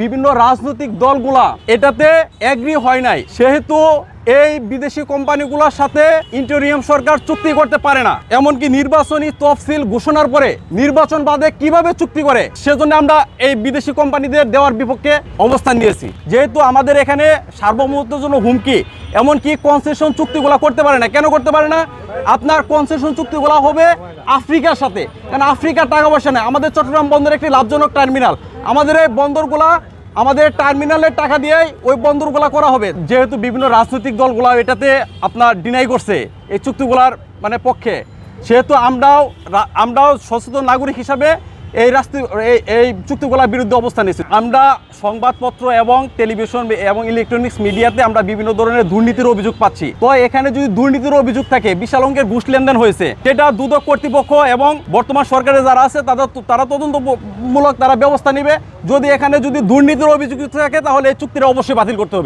বিভিন্ন রাজনৈতিক দলগুলা এটাতে এগ্রি হয় নাই, সেহেতু এই বিদেশি কোম্পানিগুলোর সাথে ইন্টেরিয়াম সরকার চুক্তি করতে পারে না। এমনকি নির্বাচনী তফসিল ঘোষণার পরে নির্বাচন বাদে কিভাবে চুক্তি করে, সেজন্য আমরা এই বিদেশি কোম্পানিদের দেওয়ার বিপক্ষে অবস্থান নিয়েছি। যেহেতু আমাদের এখানে সার্বভৌমত্বের জন্য হুমকি, এমনকি কনসেশন চুক্তিগুলো করতে পারে না। কেন করতে পারে না? আপনার কনসেশন চুক্তিগুলো হবে আফ্রিকার সাথে, কারণ আফ্রিকার টাকা পয়সা নেই। আমাদের চট্টগ্রাম বন্দর একটি লাভজনক টার্মিনাল, আমাদের এই বন্দরগুলা আমাদের টার্মিনালের টাকা দিয়েই ওই বন্দরগুলা করা হবে। যেহেতু বিভিন্ন রাজনৈতিক দলগুলা এটাতে আপনার ডিনাই করছে এই চুক্তিগুলার পক্ষে, সেহেতু আমরাও সচেতন নাগরিক হিসাবে এই চুক্তিগুলোর বিরুদ্ধে অবস্থান নিয়েছি। আমরা সংবাদপত্র এবং টেলিভিশন এবং ইলেকট্রনিক্স মিডিয়াতে আমরা বিভিন্ন ধরনের দুর্নীতির অভিযোগ পাচ্ছি। তো এখানে যদি দুর্নীতির অভিযোগ থাকে, বিশাল অঙ্কের ঘুষ লেনদেন হয়েছে, সেটা দুদক কর্তৃপক্ষ এবং বর্তমান সরকারে যারা আছে তারা তদন্তমূলক ব্যবস্থা নেবে। যদি এখানে দুর্নীতির অভিযোগ থাকে, তাহলে এই চুক্তিটা অবশ্যই বাতিল করতে হবে।